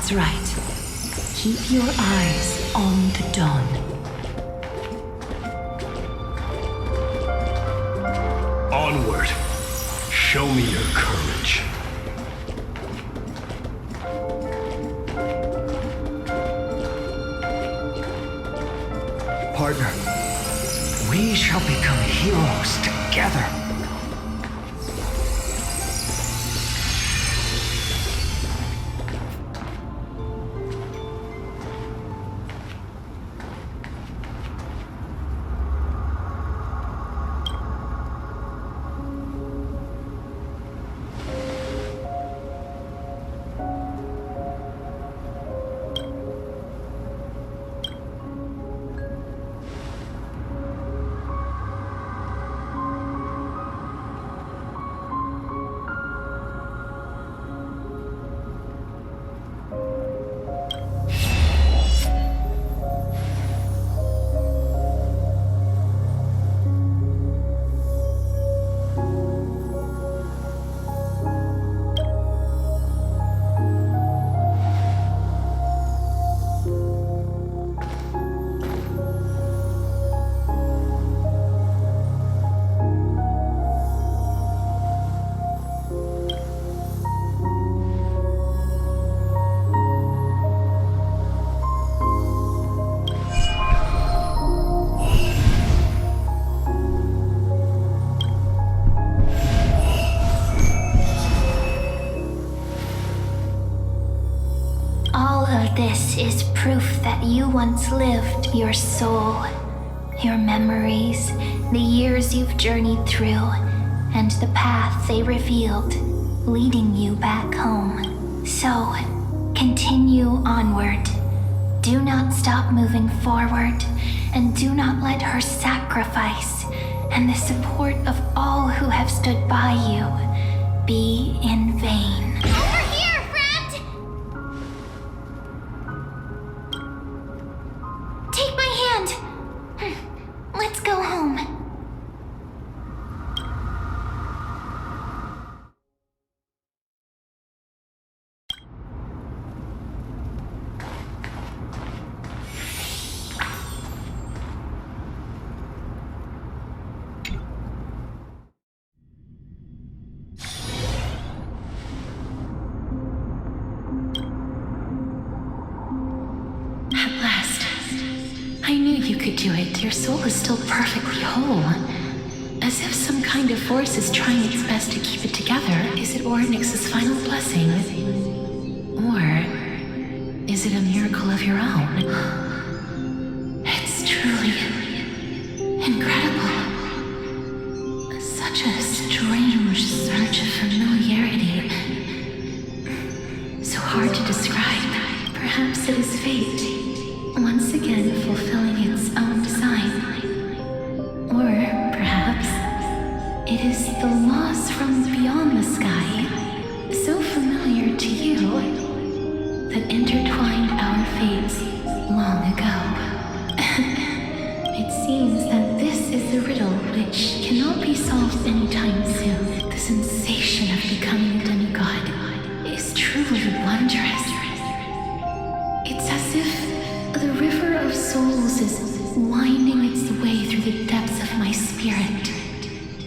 That's right. Keep your eyes on the dawn. Onward. Show me your courage. Partner, we shall become heroes together. This is proof that you once lived. Your soul, your memories, the years you've journeyed through, and the path they revealed, leading you back home. So, continue onward. Do not stop moving forward, and do not let her sacrifice and the support of all who have stood by you be in vain. Let's go home. You could do it. Your soul is still perfectly whole. As if some kind of force is trying its best to keep it together. Is it Orynyx's final blessing? Or is it a miracle of your own? It's truly incredible. Such a strange surge of familiarity. So hard to describe. Perhaps it is fate. Once again fulfilling its own design. Or perhaps it is the laws from beyond the sky, so familiar to you, that intertwined our fates long ago. It seems that this is a riddle which cannot be solved anytime soon. The sensation of becoming a demigod is truly wondrous. It's as if the river of souls is winding its way through the depths of my spirit,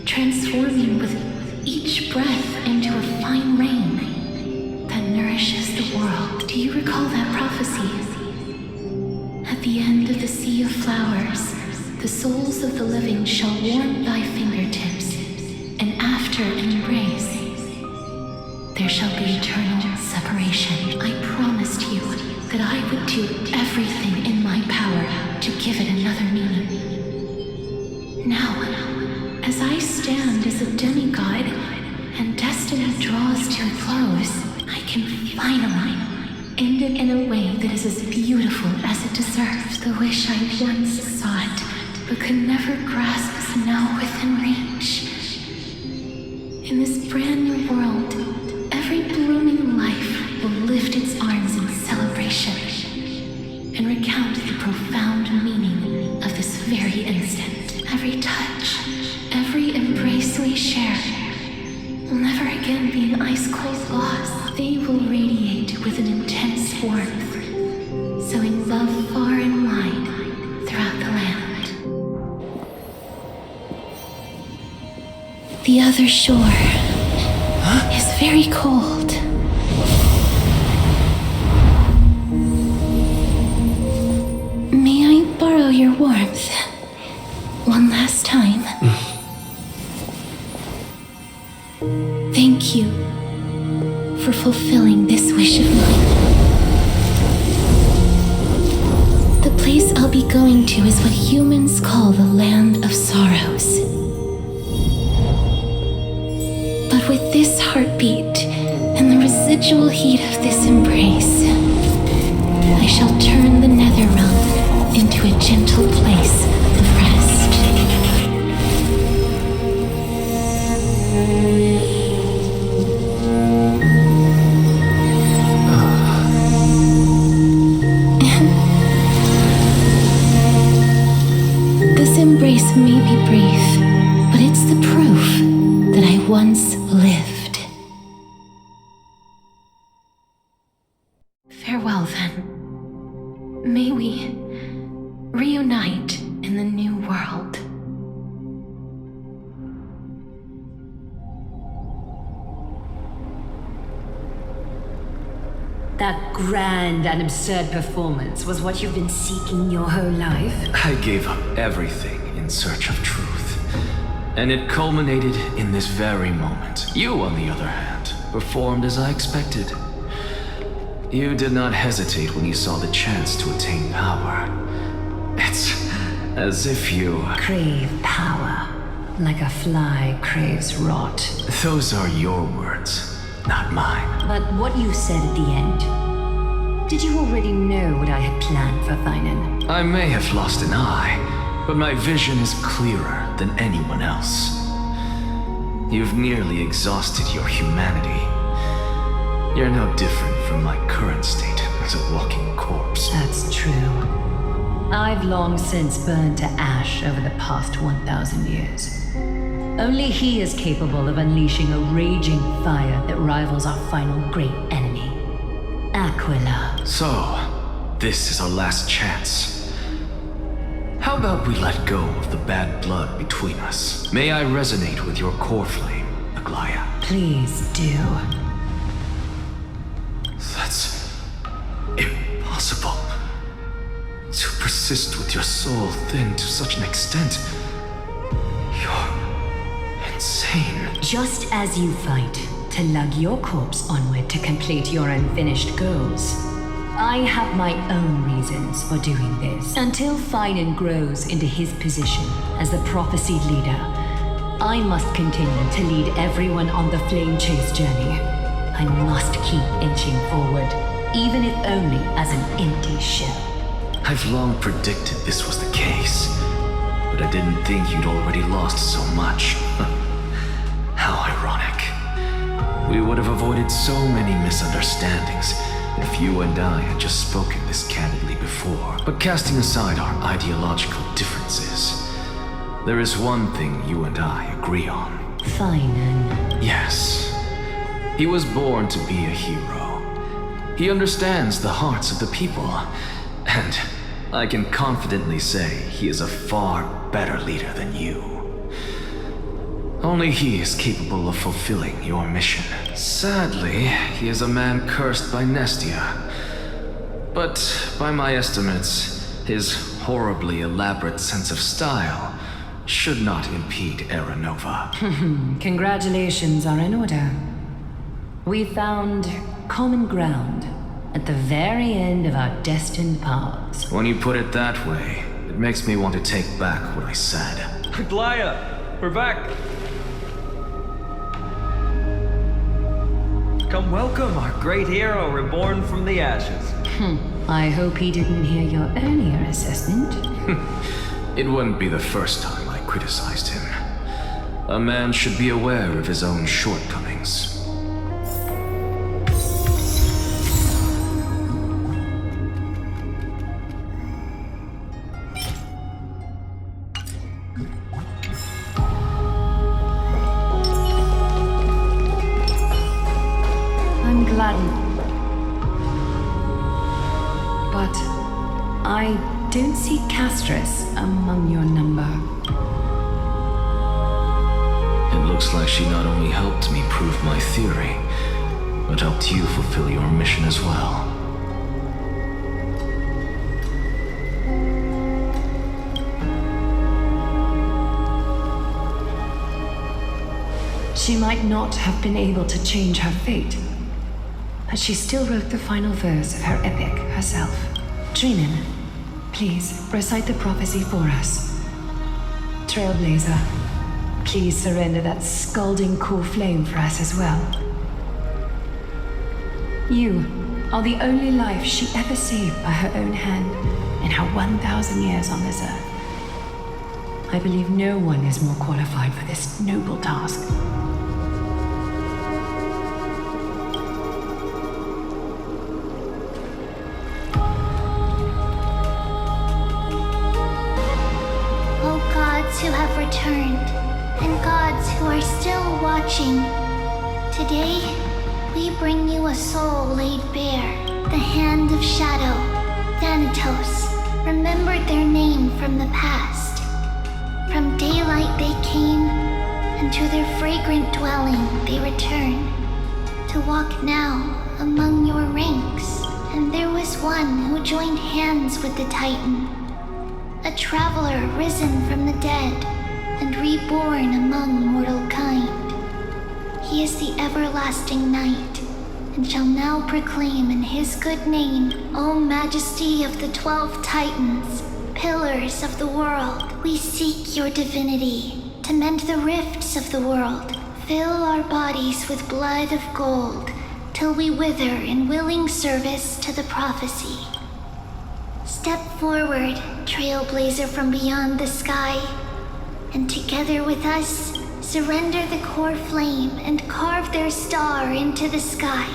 transforming with each breath into a fine rain that nourishes the world. Do you recall that prophecy? At the end of the sea of flowers, the souls of the living shall warm thy fingertips, and after an embrace, there shall be eternal separation. I promised you that I would do everything in my power to give it another meaning. Now, as I stand as a demigod and destiny draws to a close, I can finally end it in a way that is as beautiful as it deserves. The wish I once sought, but could never grasp is now within reach. In this brand new world, every blooming life will lift its arms in celebration and recount the profound meaning of this very instant. Every touch, every embrace we share will never again be an ice-cold loss. They will radiate with an intense warmth, sowing love far and wide throughout the land. The other shore is very cold. May I borrow your warmth one last time? Thank you for fulfilling this wish of mine. The place I'll be going to is what humans call the Land of Sorrows. But with this heartbeat and the residual heat of this embrace, I shall turn the nether realm into a gentle place of rest. This embrace may be brief, but it's the proof that I once lived. Farewell, then. May we reunite in the new world. That grand and absurd performance was what you've been seeking your whole life? I gave up everything in search of truth. And it culminated in this very moment. You, on the other hand, performed as I expected. You did not hesitate when you saw the chance to attain power. It's as if you... Crave power, like a fly craves rot. Those are your words, not mine. But what you said at the end, did you already know what I had planned for Finan? I may have lost an eye, but my vision is clearer than anyone else. You've nearly exhausted your humanity. You're no different from my current state as a walking corpse. That's true. I've long since burned to ash over the past 1,000 years. Only he is capable of unleashing a raging fire that rivals our final great enemy, Aquila. So, this is our last chance. How about we let go of the bad blood between us? May I resonate with your core flame, Aglaia? Please do. That's impossible. To persist with your soul thinned to such an extent. You're insane. Just as you fight to lug your corpse onward to complete your unfinished goals, I have my own reasons for doing this. Until Finan grows into his position as the prophesied leader, I must continue to lead everyone on the flame chase journey. I must keep inching forward, even if only as an empty shell. I've long predicted this was the case, but I didn't think you'd already lost so much. How ironic. We would have avoided so many misunderstandings if you and I had just spoken this candidly before. But casting aside our ideological differences, there is one thing you and I agree on. Finan. Yes. He was born to be a hero. He understands the hearts of the people, and I can confidently say he is a far better leader than you. Only he is capable of fulfilling your mission. Sadly, he is a man cursed by Nestia. But by my estimates, his horribly elaborate sense of style should not impede Era Nova. Congratulations are in order. We found common ground at the very end of our destined paths. When you put it that way, it makes me want to take back what I said. Aglaia, we're back. Come welcome our great hero reborn from the ashes. I hope he didn't hear your earlier assessment. It wouldn't be the first time I criticized him. A man should be aware of his own shortcomings. mistress among your number. It looks like she not only helped me prove my theory, but helped you fulfill your mission as well. She might not have been able to change her fate, but she still wrote the final verse of her epic herself. Dreamin', please recite the prophecy for us. Trailblazer, please surrender that scalding core flame for us as well. You are the only life she ever saved by her own hand in her 1,000 years on this earth. I believe no one is more qualified for this noble task. Who have returned, and gods who are still watching. Today, we bring you a soul laid bare, the hand of shadow, Thanatos. Remembered their name from the past. From daylight they came, and to their fragrant dwelling they return, to walk now among your ranks. And there was one who joined hands with the Titan, a traveler risen from the dead and reborn among mortal kind. He is the everlasting night, and shall now proclaim in his good name, O majesty of the 12 Titans, pillars of the world, we seek your divinity to mend the rifts of the world, fill our bodies with blood of gold, till we wither in willing service to the prophecy. Step forward, Trailblazer from beyond the sky, and together with us, surrender the core flame and carve their star into the sky.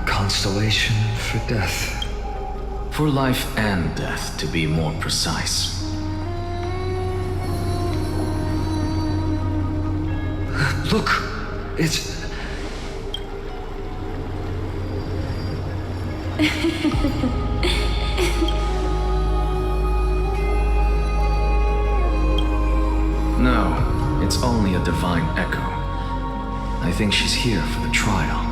Constellation for death. For life and death, to be more precise. Look! It's... No, it's only a divine echo. I think she's here for the trial.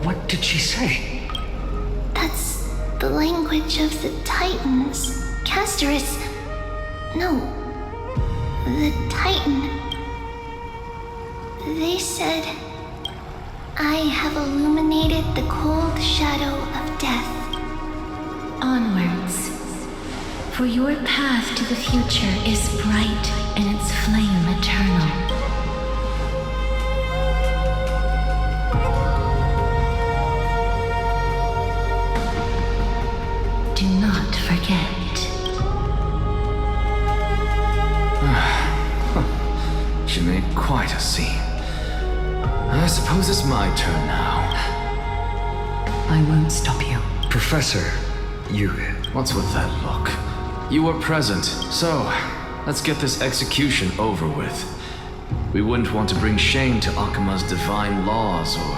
What did she say? That's the language of the Titans. Castorus... No. The Titan. They said, I have illuminated the cold shadow of death. Onwards. For your path to the future is bright and its flame eternal. Do not forget. She made quite a scene. I suppose it's my turn now. I won't stop you. Professor, you... What's with that look? You were present, so let's get this execution over with. We wouldn't want to bring shame to Akima's divine laws or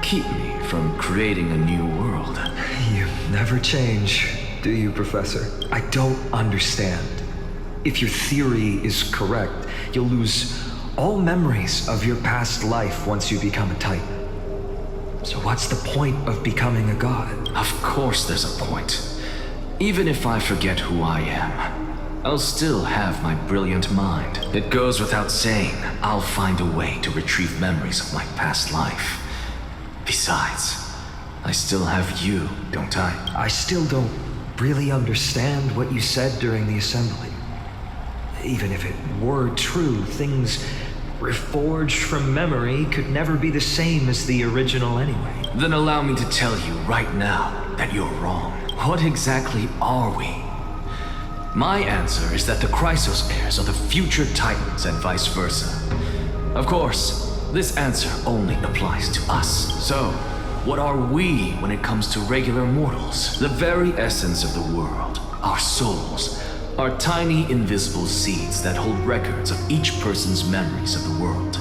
keep me from creating a new world. You never change, do you, Professor? I don't understand. if your theory is correct, you'll lose all memories of your past life once you become a Titan. So what's the point of becoming a god? Of course there's a point. Even if I forget who I am, I'll still have my brilliant mind. It goes without saying, I'll find a way to retrieve memories of my past life. Besides, I still have you, don't I? I still don't really understand what you said during the assembly. Even if it were true, things reforged from memory could never be the same as the original anyway. Then allow me to tell you right now that you're wrong. What exactly are we? My answer is that the Chrysos heirs are the future Titans and vice versa. Of course, this answer only applies to us. So, what are we when it comes to regular mortals? The very essence of the world, our souls, are tiny invisible seeds that hold records of each person's memories of the world.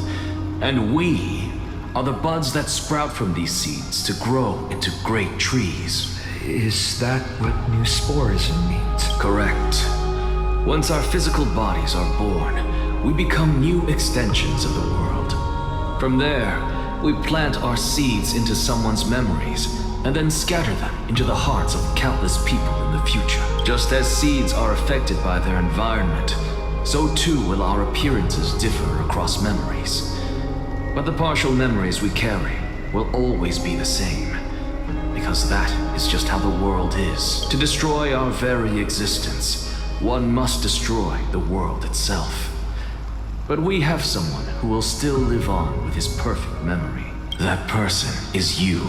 And we are the buds that sprout from these seeds to grow into great trees. Is that what new sporism means? Correct. Once our physical bodies are born, we become new extensions of the world. From there, we plant our seeds into someone's memories and then scatter them into the hearts of countless people in the future. Just as seeds are affected by their environment, so too will our appearances differ across memories. But the partial memories we carry will always be the same, because that is just how the world is. To destroy our very existence, one must destroy the world itself. But we have someone who will still live on with his perfect memory. That person is you,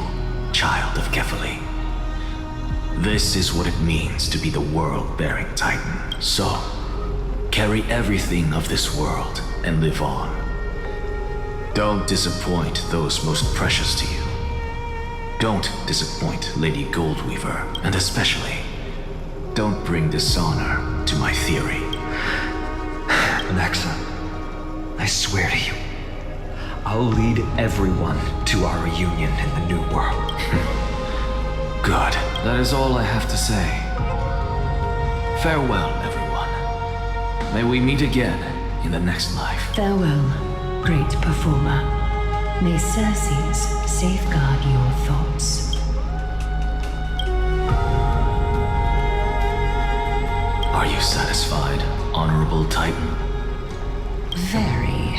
child of Kefali. This is what it means to be the world-bearing Titan. So, carry everything of this world and live on. Don't disappoint those most precious to you. Don't disappoint Lady Goldweaver, and especially, don't bring dishonor to my theory. Alexa, I swear to you, I'll lead everyone to our reunion in the new world. Good. That is all I have to say. Farewell, everyone. May we meet again in the next life. Farewell, great performer. May Circes safeguard your thoughts. Are you satisfied, Honorable Titan? Very.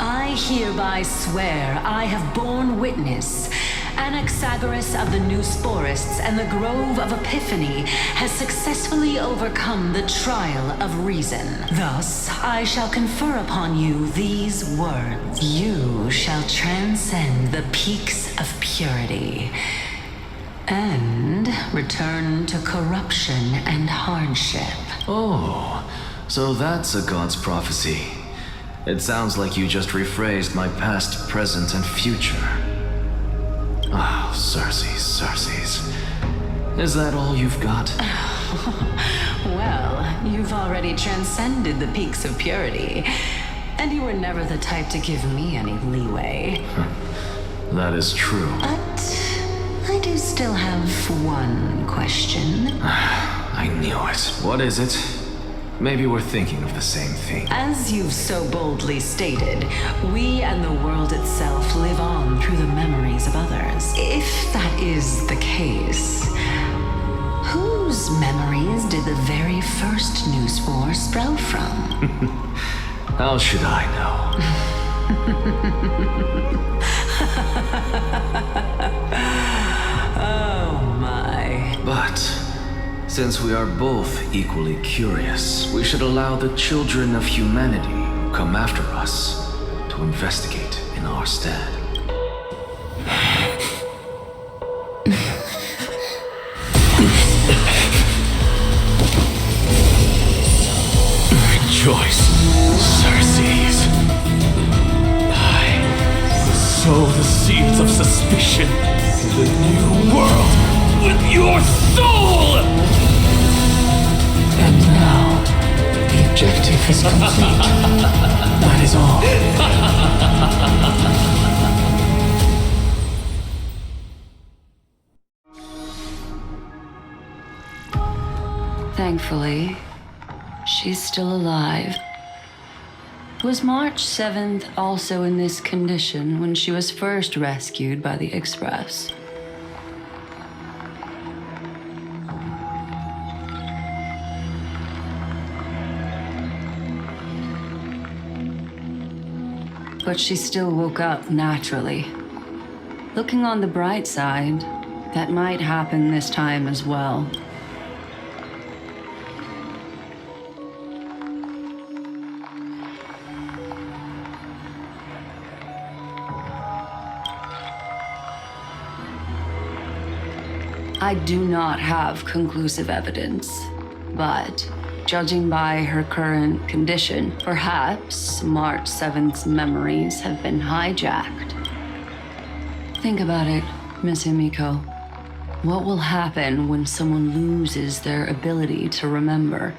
I hereby swear I have borne witness. Anaxagoras of the New Sporists and the Grove of Epiphany has successfully overcome the trial of reason. Thus, I shall confer upon you these words. You shall transcend the peaks of purity and return to corruption and hardship. Oh, so that's a god's prophecy. It sounds like you just rephrased my past, present, and future. Oh, Circes. Is that all you've got? Well, you've already transcended the peaks of purity, and you were never the type to give me any leeway. That is true. But I do still have one question. I knew it. What is it? Maybe we're thinking of the same thing. As you've so boldly stated, we and the world itself live on through the memories of others. If that is the case, whose memories did the very first new spore sprout from? How should I know? Oh my. But since we are both equally curious, we should allow the children of humanity who come after us to investigate in our stead. Rejoice, Circes. I will sow the seeds of suspicion in the new world with your soul! And now, the objective is complete. That is all. Thankfully, she's still alive. Was March 7th also in this condition when she was first rescued by the Express? But she still woke up naturally. Looking on the bright side, that might happen this time as well. I do not have conclusive evidence, but judging by her current condition, perhaps March 7th's memories have been hijacked. Think about it, Miss Himiko. What will happen when someone loses their ability to remember?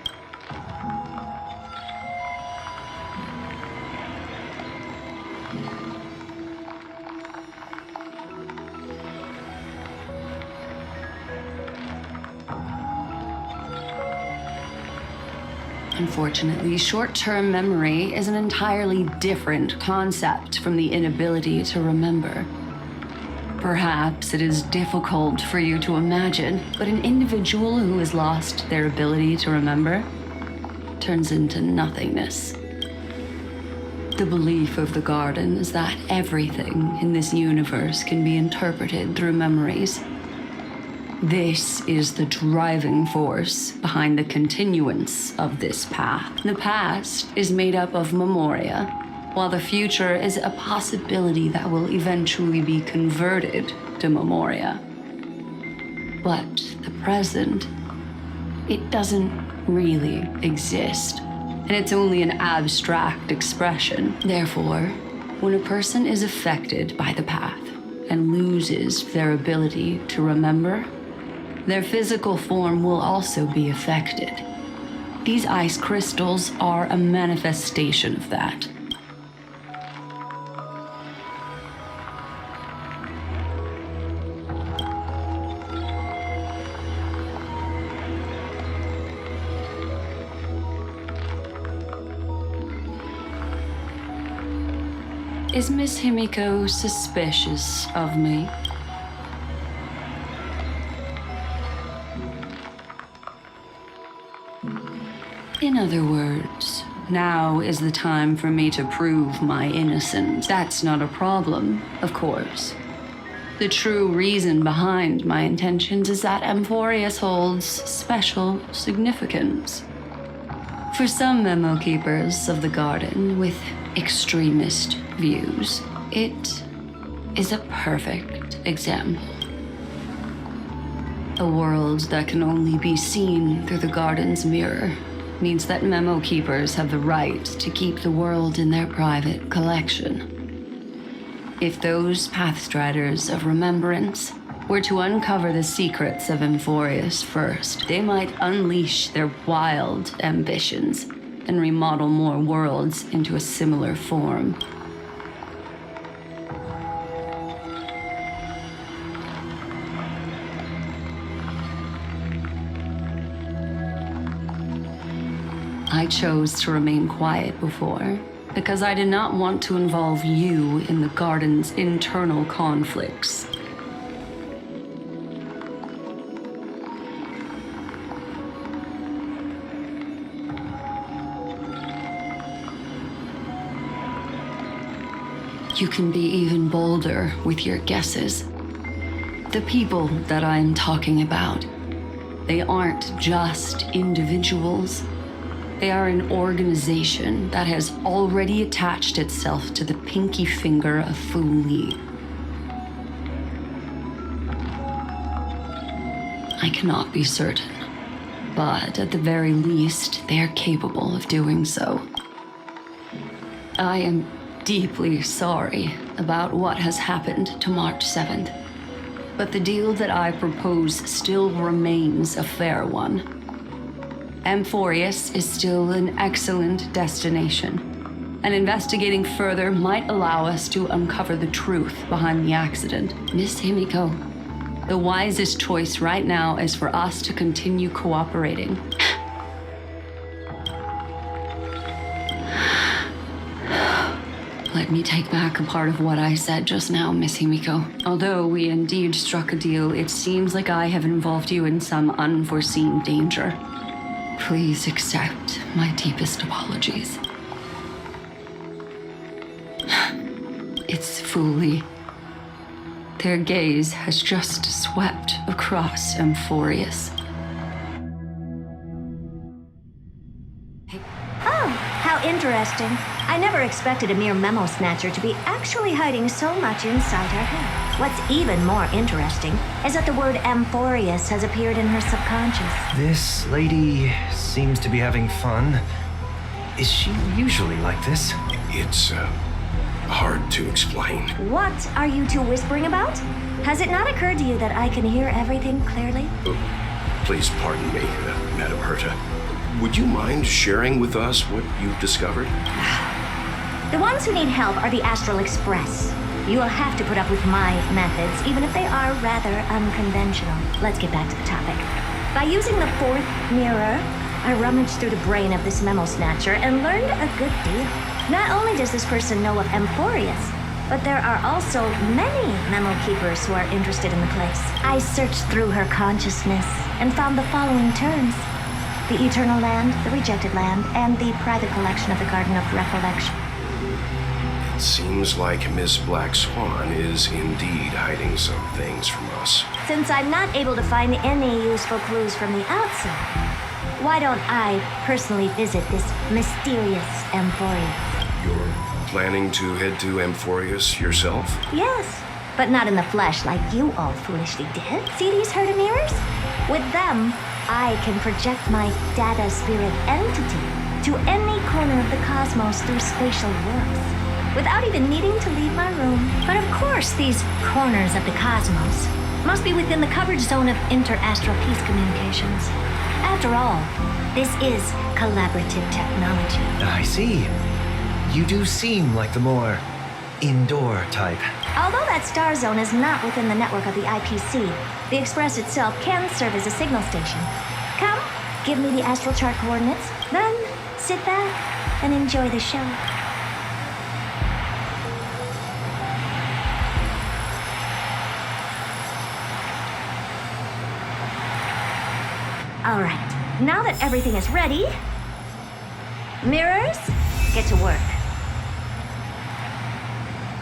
Unfortunately, short-term memory is an entirely different concept from the inability to remember. Perhaps it is difficult for you to imagine, but an individual who has lost their ability to remember turns into nothingness. The belief of the Garden is that everything in this universe can be interpreted through memories. This is the driving force behind the continuance of this path. The past is made up of memoria, while the future is a possibility that will eventually be converted to memoria. But the present, it doesn't really exist, and it's only an abstract expression. Therefore, when a person is affected by the path and loses their ability to remember, their physical form will also be affected. These ice crystals are a manifestation of that. Is Miss Himiko suspicious of me? In other words, now is the time for me to prove my innocence. That's not a problem, of course. The true reason behind my intentions is that Amphorius holds special significance. For some memo keepers of the Garden with extremist views, it is a perfect example. A world that can only be seen through the Garden's mirror means that memo keepers have the right to keep the world in their private collection. If those pathstriders of remembrance were to uncover the secrets of Amphorius first, they might unleash their wild ambitions and remodel more worlds into a similar form. I chose to remain quiet before, because I did not want to involve you in the Garden's internal conflicts. You can be even bolder with your guesses. The people that I'm talking about, they aren't just individuals. They are an organization that has already attached itself to the pinky finger of Fu Li. I cannot be certain, but at the very least, they are capable of doing so. I am deeply sorry about what has happened to March 7th, but the deal that I propose still remains a fair one. Amphorius is still an excellent destination, and investigating further might allow us to uncover the truth behind the accident. Miss Himiko, the wisest choice right now is for us to continue cooperating. Let me take back a part of what I said just now, Miss Himiko. Although we indeed struck a deal, it seems like I have involved you in some unforeseen danger. Please accept my deepest apologies. It's Fuli. Their gaze has just swept across Amphorius. Oh, how interesting. I never expected a mere memo snatcher to be actually hiding so much inside her head. What's even more interesting is that the word Amphorius has appeared in her subconscious. This lady seems to be having fun. Is she usually like this? It's, hard to explain. What are you two whispering about? Has it not occurred to you that I can hear everything clearly? Please pardon me, Madam Herta. Would you mind sharing with us what you've discovered? The ones who need help are the Astral Express. You will have to put up with my methods, even if they are rather unconventional. Let's get back to the topic. By using the fourth mirror, I rummaged through the brain of this memo snatcher and learned a good deal. Not only does this person know of Amphorius, but there are also many memo keepers who are interested in the place. I searched through her consciousness and found the following terms: the Eternal Land, the Rejected Land, and the private collection of the Garden of Recollection. It seems like Miss Black Swan is indeed hiding some things from us. Since I'm not able to find any useful clues from the outside, why don't I personally visit this mysterious Amphorius? You're planning to head to Amphorius yourself? Yes, but not in the flesh like you all foolishly did. See these Herta mirrors? With them, I can project my data spirit entity to any corner of the cosmos through spatial warps, without even needing to leave my room. But of course, these corners of the cosmos must be within the coverage zone of inter-astral peace communications. After all, this is collaborative technology. I see. You do seem like the more indoor type. Although that star zone is not within the network of the IPC, the Express itself can serve as a signal station. Come, give me the astral chart coordinates, then sit back and enjoy the show. All right, now that everything is ready, mirrors, get to work.